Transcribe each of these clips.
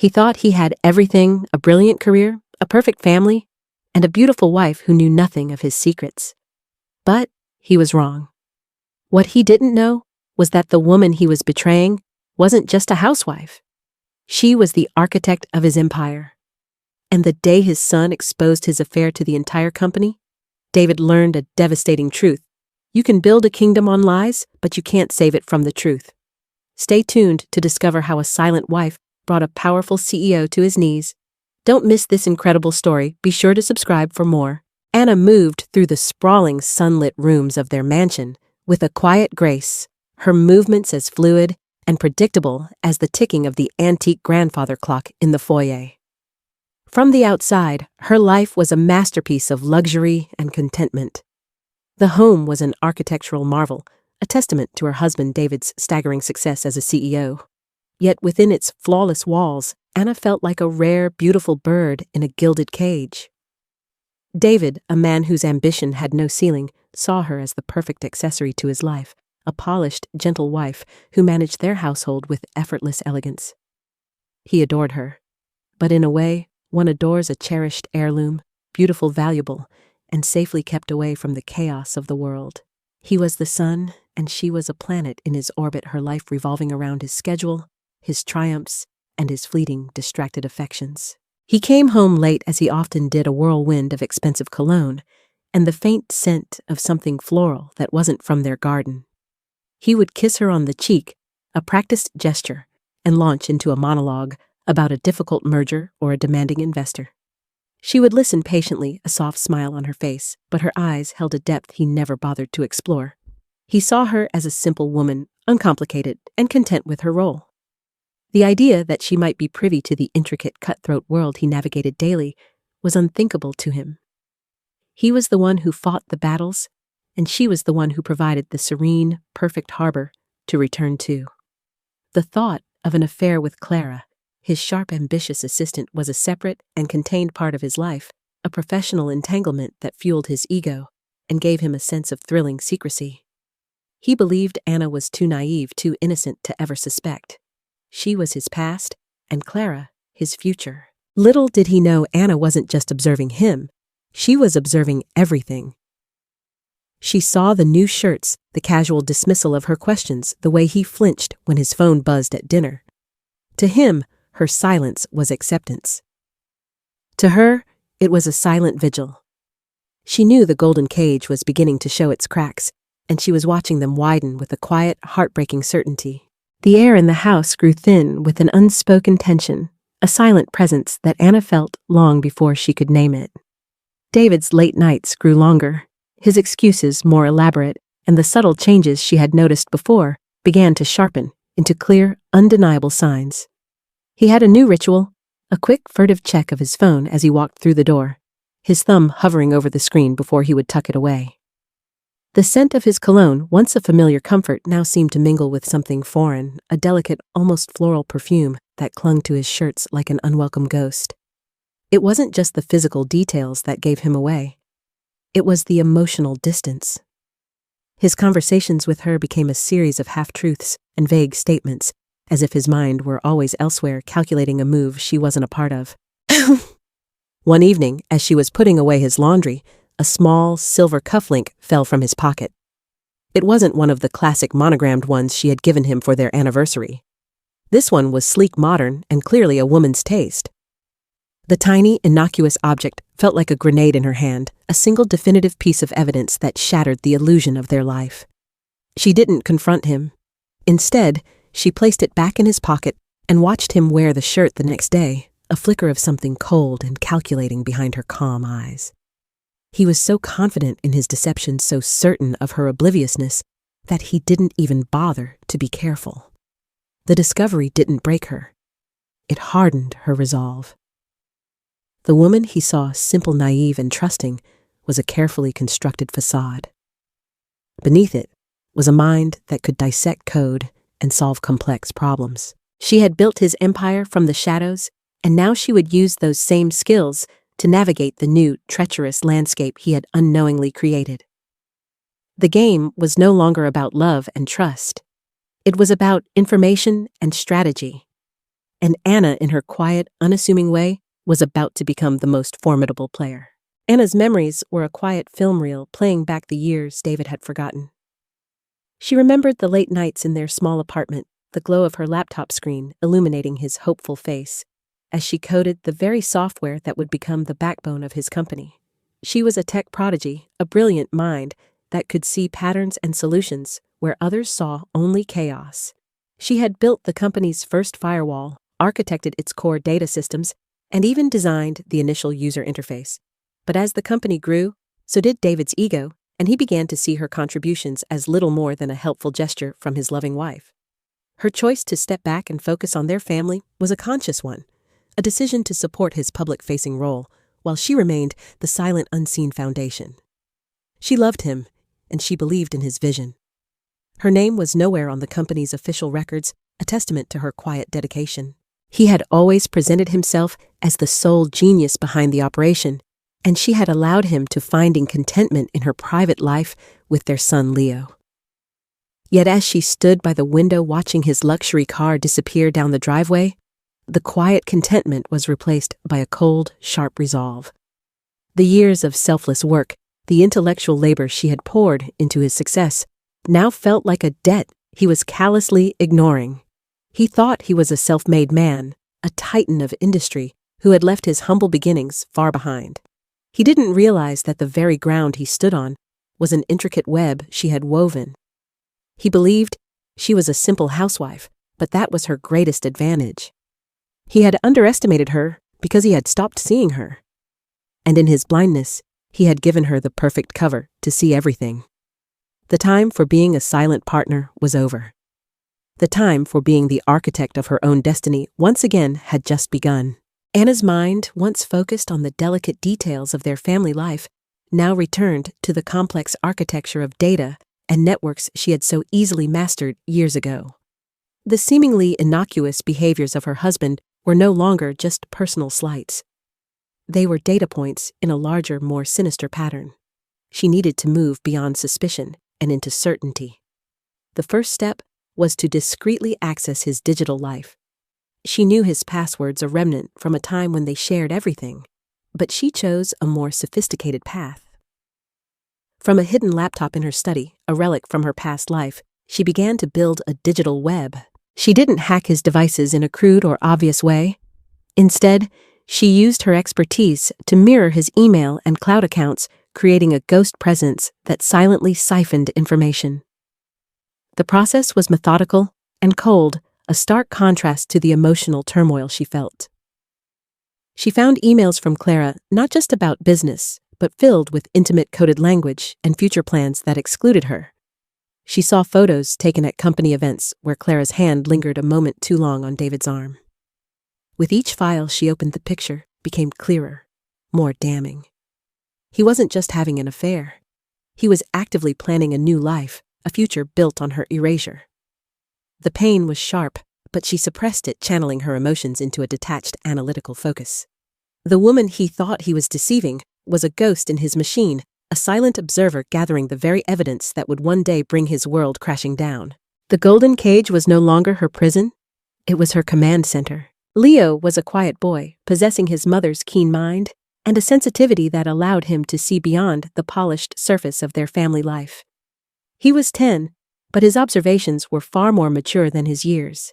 He thought he had everything: a brilliant career, a perfect family, and a beautiful wife who knew nothing of his secrets. But he was wrong. What he didn't know was that the woman he was betraying wasn't just a housewife. She was the architect of his empire. And the day his son exposed his affair to the entire company, David learned a devastating truth. You can build a kingdom on lies, but you can't save it from the truth. Stay tuned to discover how a silent wife brought a powerful CEO to his knees. Don't miss this incredible story. Be sure to subscribe for more. Anna moved through the sprawling sunlit rooms of their mansion with a quiet grace, her movements as fluid and predictable as the ticking of the antique grandfather clock in the foyer. From the outside, her life was a masterpiece of luxury and contentment. The home was an architectural marvel, a testament to her husband David's staggering success as a CEO. Yet within its flawless walls, Anna felt like a rare, beautiful bird in a gilded cage. David, a man whose ambition had no ceiling, saw her as the perfect accessory to his life, a polished, gentle wife who managed their household with effortless elegance. He adored her, but in a way, one adores a cherished heirloom, beautiful, valuable, and safely kept away from the chaos of the world. He was the sun, and she was a planet in his orbit, her life revolving around his schedule, his triumphs, and his fleeting, distracted affections. He came home late, as he often did, a whirlwind of expensive cologne, and the faint scent of something floral that wasn't from their garden. He would kiss her on the cheek, a practiced gesture, and launch into a monologue about a difficult merger or a demanding investor. She would listen patiently, a soft smile on her face, but her eyes held a depth he never bothered to explore. He saw her as a simple woman, uncomplicated and content with her role. The idea that she might be privy to the intricate, cutthroat world he navigated daily was unthinkable to him. He was the one who fought the battles, and she was the one who provided the serene, perfect harbor to return to. The thought of an affair with Clara, his sharp, ambitious assistant, was a separate and contained part of his life, a professional entanglement that fueled his ego and gave him a sense of thrilling secrecy. He believed Anna was too naive, too innocent to ever suspect. She was his past, and Clara, his future. Little did he know Anna wasn't just observing him. She was observing everything. She saw the new shirts, the casual dismissal of her questions, the way he flinched when his phone buzzed at dinner. To him, her silence was acceptance. To her, it was a silent vigil. She knew the golden cage was beginning to show its cracks, and she was watching them widen with a quiet, heartbreaking certainty. The air in the house grew thin with an unspoken tension, a silent presence that Anna felt long before she could name it. David's late nights grew longer, his excuses more elaborate, and the subtle changes she had noticed before began to sharpen into clear, undeniable signs. He had a new ritual, a quick, furtive check of his phone as he walked through the door, his thumb hovering over the screen before he would tuck it away. The scent of his cologne, once a familiar comfort, now seemed to mingle with something foreign, a delicate, almost floral perfume that clung to his shirts like an unwelcome ghost. It wasn't just the physical details that gave him away. It was the emotional distance. His conversations with her became a series of half-truths and vague statements, as if his mind were always elsewhere, calculating a move she wasn't a part of. One evening, as she was putting away his laundry, a small, silver cufflink fell from his pocket. It wasn't one of the classic monogrammed ones she had given him for their anniversary. This one was sleek, modern, and clearly a woman's taste. The tiny, innocuous object felt like a grenade in her hand, a single definitive piece of evidence that shattered the illusion of their life. She didn't confront him. Instead, she placed it back in his pocket and watched him wear the shirt the next day, a flicker of something cold and calculating behind her calm eyes. He was so confident in his deception, so certain of her obliviousness, that he didn't even bother to be careful. The discovery didn't break her. It hardened her resolve. The woman he saw, simple, naive, and trusting, was a carefully constructed facade. Beneath it was a mind that could dissect code and solve complex problems. She had built his empire from the shadows, and now she would use those same skills to navigate the new, treacherous landscape he had unknowingly created. The game was no longer about love and trust. It was about information and strategy. and Anna, in her quiet, unassuming way, was about to become the most formidable player. Anna's memories were a quiet film reel playing back the years David had forgotten. She remembered the late nights in their small apartment, the glow of her laptop screen illuminating his hopeful face, as she coded the very software that would become the backbone of his company. She was a tech prodigy, a brilliant mind that could see patterns and solutions where others saw only chaos. She had built the company's first firewall, architected its core data systems, and even designed the initial user interface. But as the company grew, so did David's ego, and he began to see her contributions as little more than a helpful gesture from his loving wife. Her choice to step back and focus on their family was a conscious one, a decision to support his public-facing role, while she remained the silent, unseen foundation. She loved him, and she believed in his vision. Her name was nowhere on the company's official records, a testament to her quiet dedication. He had always presented himself as the sole genius behind the operation, and she had allowed him to finding contentment in her private life with their son Leo. Yet as she stood by the window watching his luxury car disappear down the driveway, the quiet contentment was replaced by a cold, sharp resolve. The years of selfless work, the intellectual labor she had poured into his success, now felt like a debt he was callously ignoring. He thought he was a self-made man, a titan of industry who had left his humble beginnings far behind. He didn't realize that the very ground he stood on was an intricate web she had woven. He believed she was a simple housewife, but that was her greatest advantage. He had underestimated her because he had stopped seeing her. And in his blindness, he had given her the perfect cover to see everything. The time for being a silent partner was over. The time for being the architect of her own destiny once again had just begun. Anna's mind, once focused on the delicate details of their family life, now returned to the complex architecture of data and networks she had so easily mastered years ago. The seemingly innocuous behaviors of her husband were no longer just personal slights. They were data points in a larger, more sinister pattern. She needed to move beyond suspicion and into certainty. The first step was to discreetly access his digital life. She knew his passwords, a remnant from a time when they shared everything, but she chose a more sophisticated path. From a hidden laptop in her study, a relic from her past life, she began to build a digital web. She didn't hack his devices in a crude or obvious way. Instead, she used her expertise to mirror his email and cloud accounts, creating a ghost presence that silently siphoned information. The process was methodical and cold, a stark contrast to the emotional turmoil she felt. She found emails from Clara not just about business, but filled with intimate coded language and future plans that excluded her. She saw photos taken at company events where Clara's hand lingered a moment too long on David's arm. With each file she opened, the picture became clearer, more damning. He wasn't just having an affair. He was actively planning a new life, a future built on her erasure. The pain was sharp, but she suppressed it, channeling her emotions into a detached, analytical focus. The woman he thought he was deceiving was a ghost in his machine, a silent observer gathering the very evidence that would one day bring his world crashing down. The golden cage was no longer her prison. It was her command center. Leo was a quiet boy, possessing his mother's keen mind and a sensitivity that allowed him to see beyond the polished surface of their family life. He was 10, but his observations were far more mature than his years.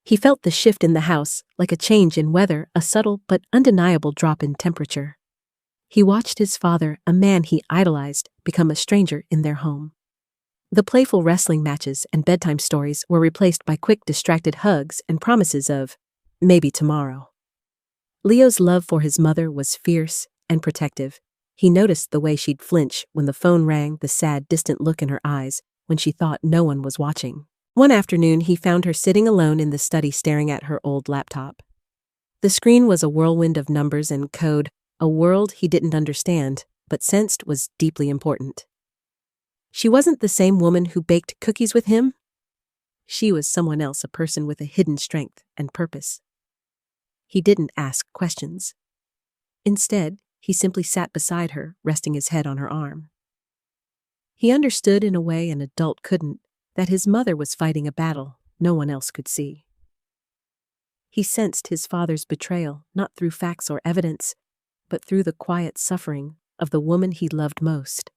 He felt the shift in the house, like a change in weather, a subtle but undeniable drop in temperature. He watched his father, a man he idolized, become a stranger in their home. The playful wrestling matches and bedtime stories were replaced by quick, distracted hugs and promises of, maybe tomorrow. Leo's love for his mother was fierce and protective. He noticed the way she'd flinch when the phone rang, the sad, distant look in her eyes when she thought no one was watching. One afternoon, he found her sitting alone in the study staring at her old laptop. The screen was a whirlwind of numbers and code, a world he didn't understand, but sensed was deeply important. She wasn't the same woman who baked cookies with him. She was someone else, a person with a hidden strength and purpose. He didn't ask questions. Instead, he simply sat beside her, resting his head on her arm. He understood in a way an adult couldn't, that his mother was fighting a battle no one else could see. He sensed his father's betrayal, not through facts or evidence, but through the quiet suffering of the woman he loved most.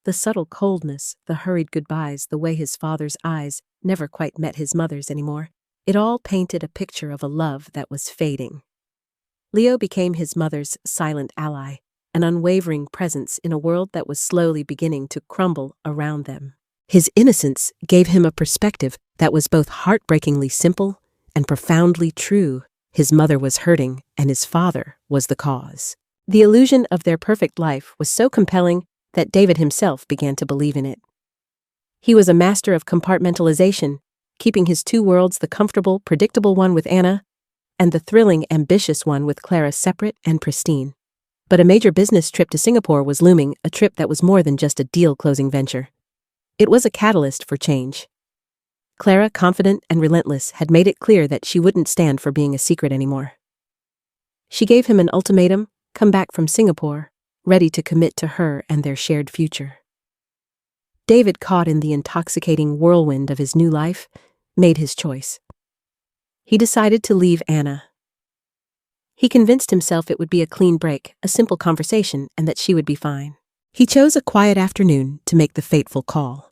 The subtle coldness, the hurried goodbyes, the way his father's eyes never quite met his mother's anymore, it all painted a picture of a love that was fading. Leo became his mother's silent ally, an unwavering presence in a world that was slowly beginning to crumble around them. His innocence gave him a perspective that was both heartbreakingly simple and profoundly true. His mother was hurting, and his father was the cause. The illusion of their perfect life was so compelling that David himself began to believe in it. He was a master of compartmentalization, keeping his two worlds, the comfortable, predictable one with Anna, and the thrilling, ambitious one with Clara, separate and pristine. But a major business trip to Singapore was looming, a trip that was more than just a deal-closing venture. It was a catalyst for change. Clara, confident and relentless, had made it clear that she wouldn't stand for being a secret anymore. She gave him an ultimatum: come back from Singapore, ready to commit to her and their shared future. David, caught in the intoxicating whirlwind of his new life, made his choice. He decided to leave Anna. He convinced himself it would be a clean break, a simple conversation, and that she would be fine. He chose a quiet afternoon to make the fateful call.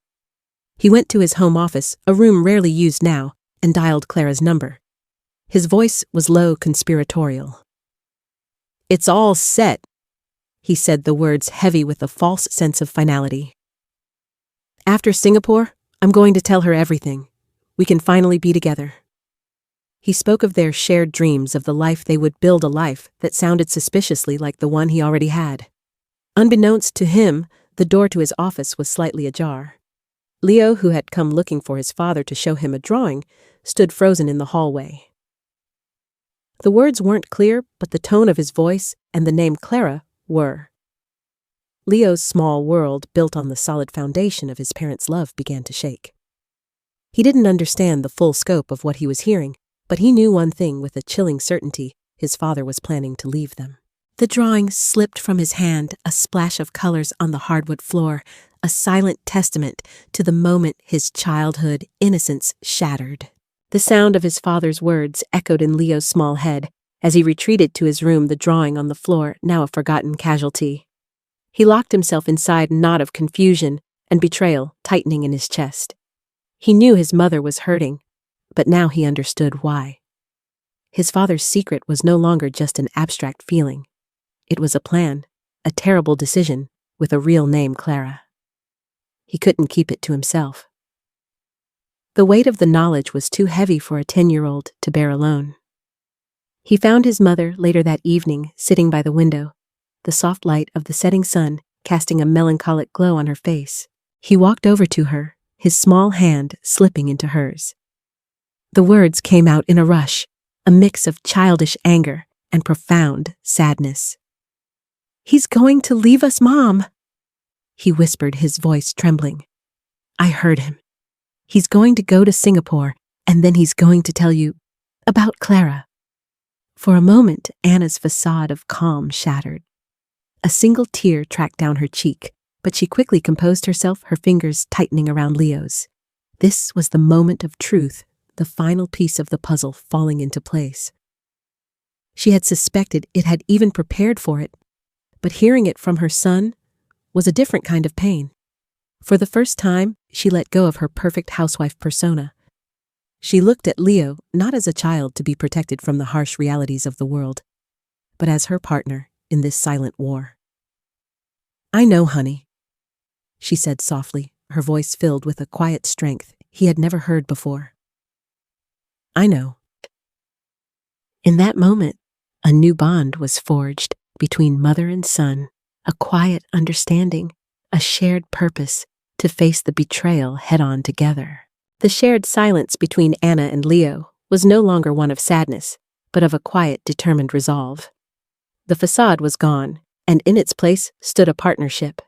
He went to his home office, a room rarely used now, and dialed Clara's number. His voice was low, conspiratorial. "It's all set," he said, the words heavy with a false sense of finality. "After Singapore, I'm going to tell her everything. We can finally be together." He spoke of their shared dreams, of the life they would build, a life that sounded suspiciously like the one he already had. Unbeknownst to him, the door to his office was slightly ajar. Leo, who had come looking for his father to show him a drawing, stood frozen in the hallway. The words weren't clear, but the tone of his voice and the name Clara were. Leo's small world, built on the solid foundation of his parents' love, began to shake. He didn't understand the full scope of what he was hearing, but he knew one thing with a chilling certainty: his father was planning to leave them. The drawing slipped from his hand, a splash of colors on the hardwood floor, a silent testament to the moment his childhood innocence shattered. The sound of his father's words echoed in Leo's small head as he retreated to his room, the drawing on the floor, now a forgotten casualty. He locked himself inside, a knot of confusion and betrayal tightening in his chest. He knew his mother was hurting, but now he understood why. His father's secret was no longer just an abstract feeling. It was a plan, a terrible decision, with a real name: Clara. He couldn't keep it to himself. The weight of the knowledge was too heavy for a 10-year-old to bear alone. He found his mother later that evening, sitting by the window, the soft light of the setting sun casting a melancholic glow on her face. He walked over to her, his small hand slipping into hers. The words came out in a rush, a mix of childish anger and profound sadness. "He's going to leave us, Mom," he whispered, his voice trembling. "I heard him. He's going to go to Singapore, and then he's going to tell you about Clara." For a moment, Anna's facade of calm shattered. A single tear tracked down her cheek, but she quickly composed herself, her fingers tightening around Leo's. This was the moment of truth, the final piece of the puzzle falling into place. She had suspected it, had even prepared for it, but hearing it from her son was a different kind of pain. For the first time, she let go of her perfect housewife persona. She looked at Leo not as a child to be protected from the harsh realities of the world, but as her partner in this silent war. "I know, honey," she said softly, her voice filled with a quiet strength he had never heard before. "I know." In that moment, a new bond was forged between mother and son, a quiet understanding, a shared purpose to face the betrayal head-on together. The shared silence between Anna and Leo was no longer one of sadness, but of a quiet, determined resolve. The facade was gone, and in its place stood a partnership.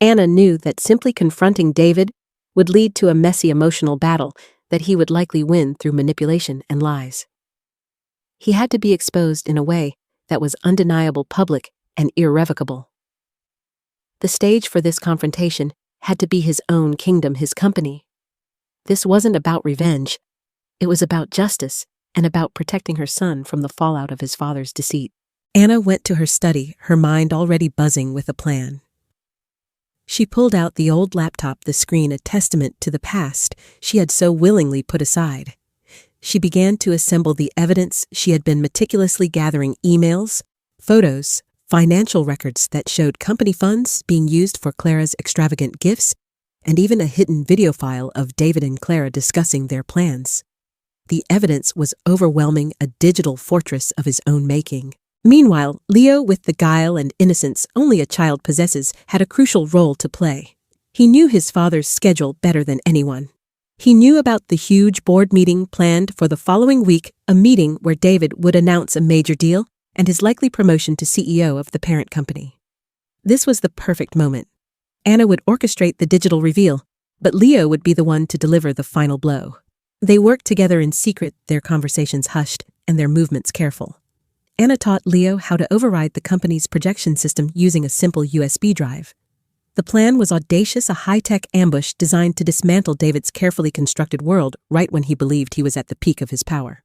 Anna knew that simply confronting David would lead to a messy emotional battle that he would likely win through manipulation and lies. He had to be exposed in a way that was undeniable, public, and irrevocable. The stage for this confrontation had to be his own kingdom, his company. This wasn't about revenge. It was about justice, and about protecting her son from the fallout of his father's deceit. Anna went to her study, her mind already buzzing with a plan. She pulled out the old laptop, the screen a testament to the past she had so willingly put aside. She began to assemble the evidence she had been meticulously gathering: emails, photos, financial records that showed company funds being used for Clara's extravagant gifts, and even a hidden video file of David and Clara discussing their plans. The evidence was overwhelming, a digital fortress of his own making. Meanwhile, Leo, with the guile and innocence only a child possesses, had a crucial role to play. He knew his father's schedule better than anyone. He knew about the huge board meeting planned for the following week, a meeting where David would announce a major deal and his likely promotion to CEO of the parent company. This was the perfect moment. Anna would orchestrate the digital reveal, but Leo would be the one to deliver the final blow. They worked together in secret, their conversations hushed and their movements careful. Anna taught Leo how to override the company's projection system using a simple USB drive. The plan was audacious, a high-tech ambush designed to dismantle David's carefully constructed world right when he believed he was at the peak of his power.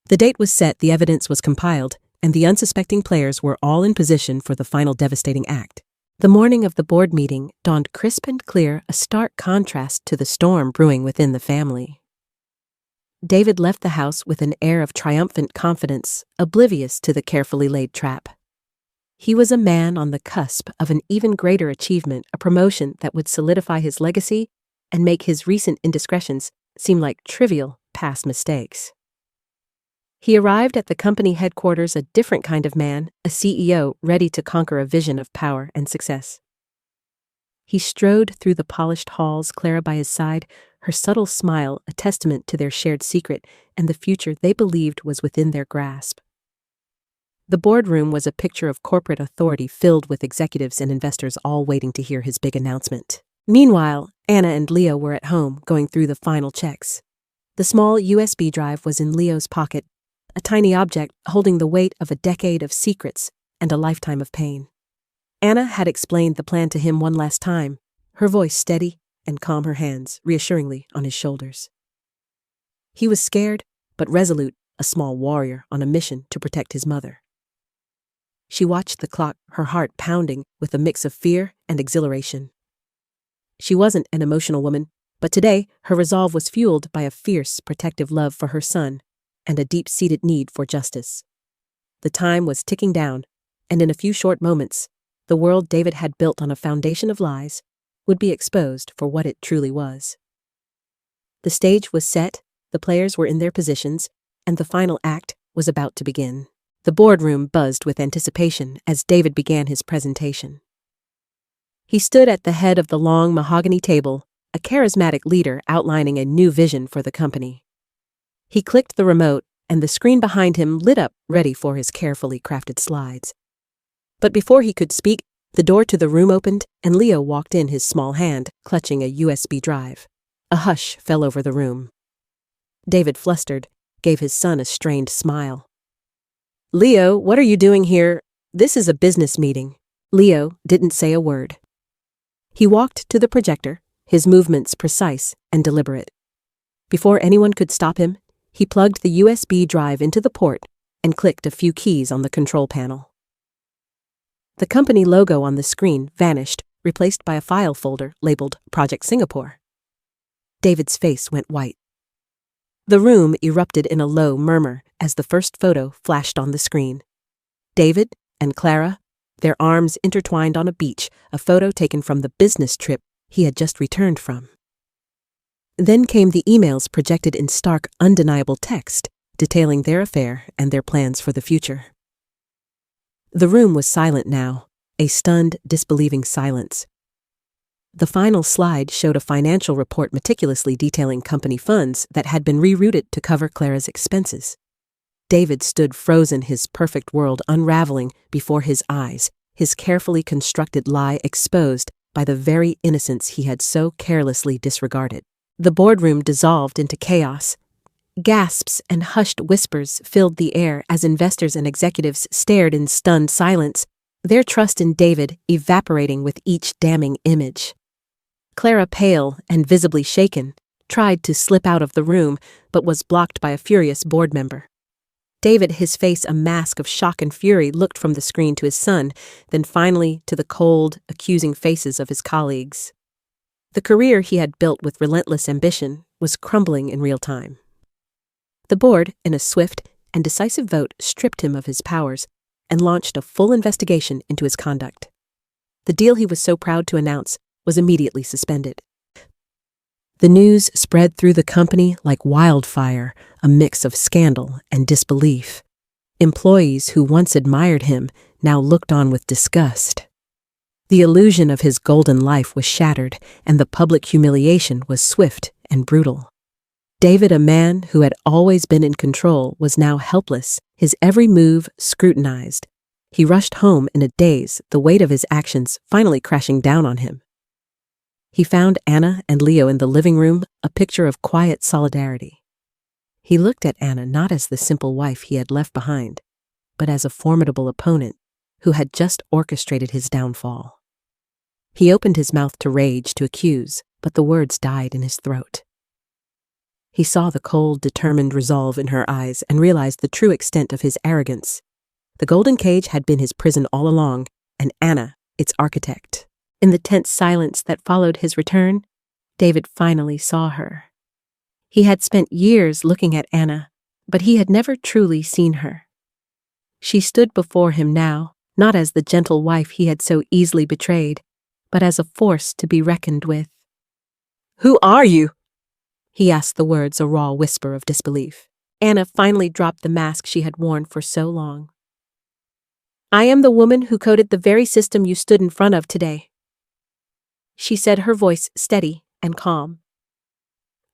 The date was set, the evidence was compiled, and the unsuspecting players were all in position for the final devastating act. The morning of the board meeting dawned crisp and clear, a stark contrast to the storm brewing within the family. David left the house with an air of triumphant confidence, oblivious to the carefully laid trap. He was a man on the cusp of an even greater achievement, a promotion that would solidify his legacy and make his recent indiscretions seem like trivial past mistakes. He arrived at the company headquarters a different kind of man, a CEO ready to conquer a vision of power and success. He strode through the polished halls, Clara by his side, her subtle smile a testament to their shared secret and the future they believed was within their grasp. The boardroom was a picture of corporate authority filled with executives and investors all waiting to hear his big announcement. Meanwhile, Anna and Leo were at home going through the final checks. The small USB drive was in Leo's pocket, a tiny object holding the weight of a decade of secrets and a lifetime of pain. Anna had explained the plan to him one last time, her voice steady and calm, her hands reassuringly on his shoulders. He was scared but resolute, a small warrior on a mission to protect his mother. She watched the clock, her heart pounding with a mix of fear and exhilaration. She wasn't an emotional woman, but today her resolve was fueled by a fierce, protective love for her son and a deep-seated need for justice. The time was ticking down, and in a few short moments, the world David had built on a foundation of lies would be exposed for what it truly was. The stage was set, the players were in their positions, and the final act was about to begin. The boardroom buzzed with anticipation as David began his presentation. He stood at the head of the long mahogany table, a charismatic leader outlining a new vision for the company. He clicked the remote, and the screen behind him lit up, ready for his carefully crafted slides. But before he could speak, the door to the room opened, and Leo walked in, his small hand clutching a USB drive. A hush fell over the room. David, flustered, gave his son a strained smile. "Leo, what are you doing here? This is a business meeting." Leo didn't say a word. He walked to the projector, his movements precise and deliberate. Before anyone could stop him, he plugged the USB drive into the port and clicked a few keys on the control panel. The company logo on the screen vanished, replaced by a file folder labeled Project Singapore. David's face went white. The room erupted in a low murmur as the first photo flashed on the screen. David and Clara, their arms intertwined on a beach, a photo taken from the business trip he had just returned from. Then came the emails projected in stark, undeniable text, detailing their affair and their plans for the future. The room was silent now, a stunned, disbelieving silence. The final slide showed a financial report meticulously detailing company funds that had been rerouted to cover Clara's expenses. David stood frozen, his perfect world unraveling before his eyes, his carefully constructed lie exposed by the very innocence he had so carelessly disregarded. The boardroom dissolved into chaos. Gasps and hushed whispers filled the air as investors and executives stared in stunned silence, their trust in David evaporating with each damning image. Clara, pale and visibly shaken, tried to slip out of the room, but was blocked by a furious board member. David, his face a mask of shock and fury, looked from the screen to his son, then finally to the cold, accusing faces of his colleagues. The career he had built with relentless ambition was crumbling in real time. The board, in a swift and decisive vote, stripped him of his powers and launched a full investigation into his conduct. The deal he was so proud to announce was immediately suspended. The news spread through the company like wildfire, a mix of scandal and disbelief. Employees who once admired him now looked on with disgust. The illusion of his golden life was shattered, and the public humiliation was swift and brutal. David, a man who had always been in control, was now helpless, his every move scrutinized. He rushed home in a daze, the weight of his actions finally crashing down on him. He found Anna and Leo in the living room, a picture of quiet solidarity. He looked at Anna not as the simple wife he had left behind, but as a formidable opponent who had just orchestrated his downfall. He opened his mouth to rage, to accuse, but the words died in his throat. He saw the cold, determined resolve in her eyes and realized the true extent of his arrogance. The golden cage had been his prison all along, and Anna, its architect. In the tense silence that followed his return, David finally saw her. He had spent years looking at Anna, but he had never truly seen her. She stood before him now, not as the gentle wife he had so easily betrayed, but as a force to be reckoned with. "Who are you?" he asked, the words a raw whisper of disbelief. Anna finally dropped the mask she had worn for so long. "I am the woman who coded the very system you stood in front of today," she said, her voice steady and calm.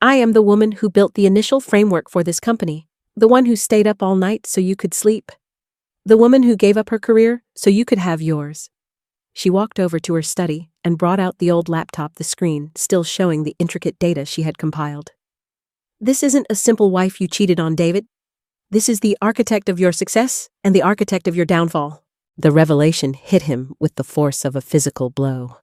"I am the woman who built the initial framework for this company, the one who stayed up all night so you could sleep, the woman who gave up her career so you could have yours." She walked over to her study and brought out the old laptop, the screen still showing the intricate data she had compiled. "This isn't a simple wife you cheated on, David. This is the architect of your success and the architect of your downfall." The revelation hit him with the force of a physical blow.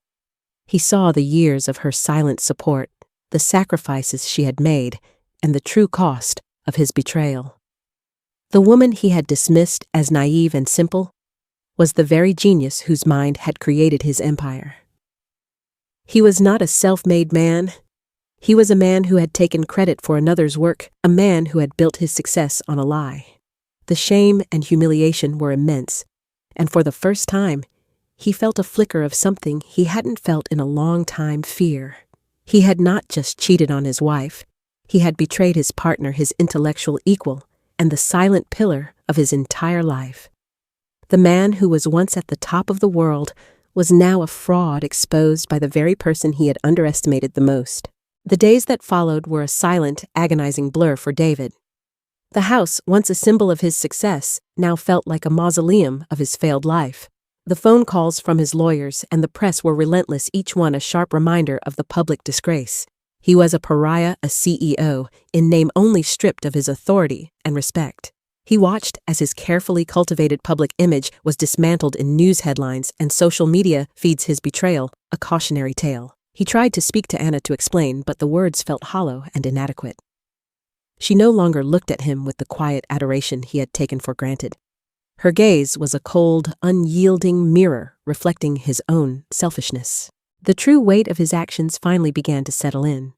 He saw the years of her silent support, the sacrifices she had made, and the true cost of his betrayal. The woman he had dismissed as naive and simple was the very genius whose mind had created his empire. He was not a self-made man. He was a man who had taken credit for another's work, a man who had built his success on a lie. The shame and humiliation were immense, and for the first time, he felt a flicker of something he hadn't felt in a long time: fear. He had not just cheated on his wife, he had betrayed his partner, his intellectual equal, and the silent pillar of his entire life. The man who was once at the top of the world was now a fraud exposed by the very person he had underestimated the most. The days that followed were a silent, agonizing blur for David. The house, once a symbol of his success, now felt like a mausoleum of his failed life. The phone calls from his lawyers and the press were relentless, each one a sharp reminder of the public disgrace. He was a pariah, a CEO, in name only, stripped of his authority and respect. He watched as his carefully cultivated public image was dismantled in news headlines and social media feeds his betrayal, a cautionary tale. He tried to speak to Anna to explain, but the words felt hollow and inadequate. She no longer looked at him with the quiet adoration he had taken for granted. Her gaze was a cold, unyielding mirror reflecting his own selfishness. The true weight of his actions finally began to settle in.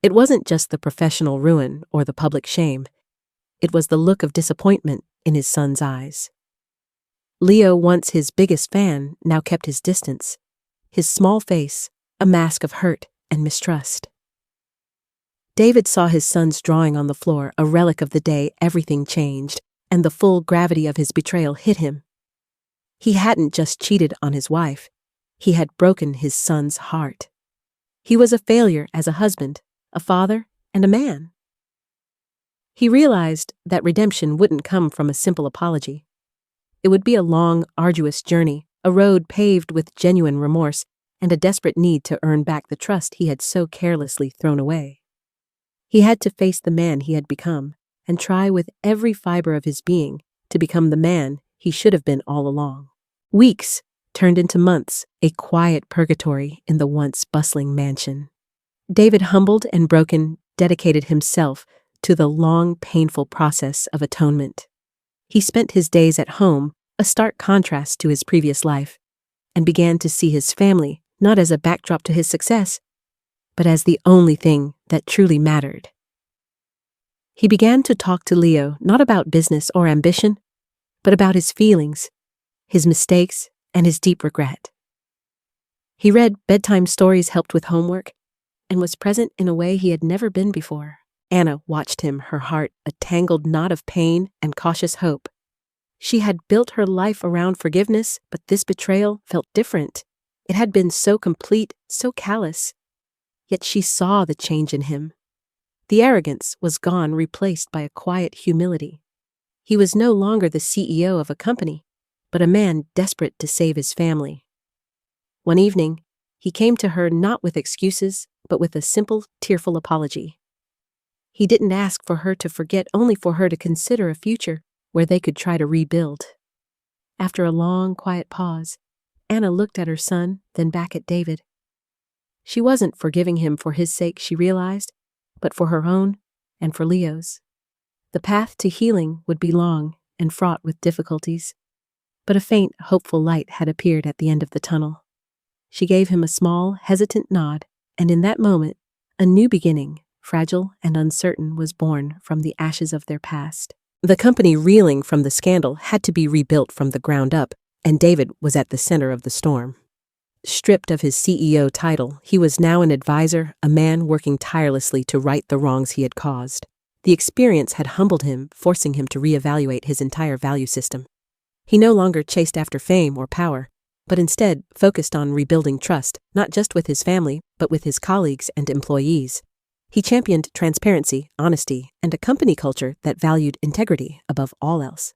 It wasn't just the professional ruin or the public shame. It was the look of disappointment in his son's eyes. Leo, once his biggest fan, now kept his distance, his small face a mask of hurt and mistrust. David saw his son's drawing on the floor, a relic of the day everything changed, and the full gravity of his betrayal hit him. He hadn't just cheated on his wife, he had broken his son's heart. He was a failure as a husband, a father, and a man. He realized that redemption wouldn't come from a simple apology. It would be a long, arduous journey, a road paved with genuine remorse and a desperate need to earn back the trust he had so carelessly thrown away. He had to face the man he had become and try with every fiber of his being to become the man he should have been all along. Weeks turned into months, a quiet purgatory in the once bustling mansion. David, humbled and broken, dedicated himself to the long, painful process of atonement. He spent his days at home, a stark contrast to his previous life, and began to see his family not as a backdrop to his success, but as the only thing that truly mattered. He began to talk to Leo not about business or ambition, but about his feelings, his mistakes, and his deep regret. He read bedtime stories, helped with homework, and was present in a way he had never been before. Anna watched him, her heart a tangled knot of pain and cautious hope. She had built her life around forgiveness, but this betrayal felt different. It had been so complete, so callous. Yet she saw the change in him. The arrogance was gone, replaced by a quiet humility. He was no longer the CEO of a company, but a man desperate to save his family. One evening, he came to her not with excuses, but with a simple, tearful apology. He didn't ask for her to forget, only for her to consider a future where they could try to rebuild. After a long, quiet pause, Anna looked at her son, then back at David. She wasn't forgiving him for his sake, she realized, but for her own and for Leo's. The path to healing would be long and fraught with difficulties, but a faint, hopeful light had appeared at the end of the tunnel. She gave him a small, hesitant nod, and in that moment, a new beginning, fragile and uncertain, was born from the ashes of their past. The company, reeling from the scandal, had to be rebuilt from the ground up, and David was at the center of the storm. Stripped of his CEO title, he was now an advisor, a man working tirelessly to right the wrongs he had caused. The experience had humbled him, forcing him to reevaluate his entire value system. He no longer chased after fame or power, but instead focused on rebuilding trust, not just with his family, but with his colleagues and employees. He championed transparency, honesty, and a company culture that valued integrity above all else.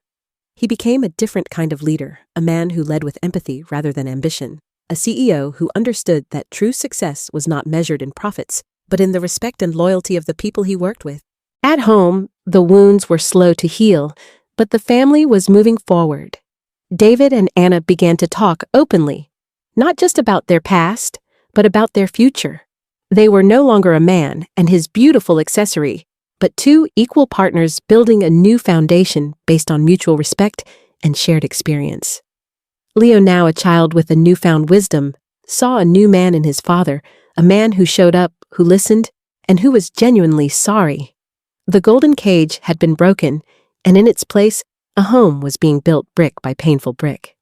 He became a different kind of leader, a man who led with empathy rather than ambition, a CEO who understood that true success was not measured in profits, but in the respect and loyalty of the people he worked with. At home, the wounds were slow to heal, but the family was moving forward. David and Anna began to talk openly, not just about their past, but about their future. They were no longer a man and his beautiful accessory, but two equal partners building a new foundation based on mutual respect and shared experience. Leo, now a child with a newfound wisdom, saw a new man in his father, a man who showed up, who listened, and who was genuinely sorry. The golden cage had been broken, and in its place, a home was being built brick by painful brick.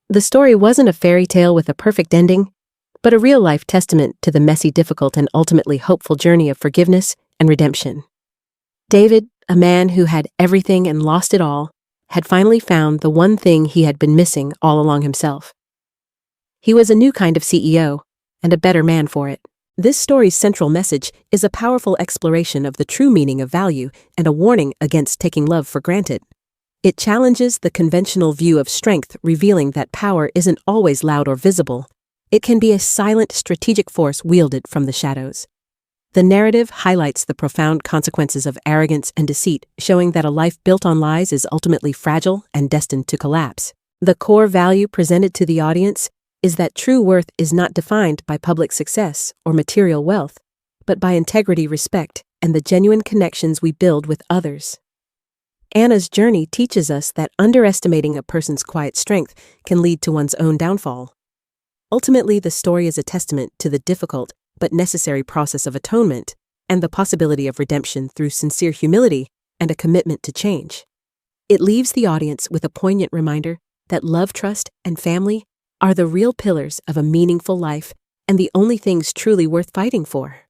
The story wasn't a fairy tale with a perfect ending, but a real-life testament to the messy, difficult, and ultimately hopeful journey of forgiveness and redemption. David, a man who had everything and lost it all, had finally found the one thing he had been missing all along himself. He was a new kind of CEO, and a better man for it. This story's central message is a powerful exploration of the true meaning of value and a warning against taking love for granted. It challenges the conventional view of strength, revealing that power isn't always loud or visible. It can be a silent, strategic force wielded from the shadows. The narrative highlights the profound consequences of arrogance and deceit, showing that a life built on lies is ultimately fragile and destined to collapse. The core value presented to the audience is that true worth is not defined by public success or material wealth, but by integrity, respect, and the genuine connections we build with others. Anna's journey teaches us that underestimating a person's quiet strength can lead to one's own downfall. Ultimately, the story is a testament to the difficult but necessary process of atonement and the possibility of redemption through sincere humility and a commitment to change. It leaves the audience with a poignant reminder that love, trust, and family are the real pillars of a meaningful life and the only things truly worth fighting for.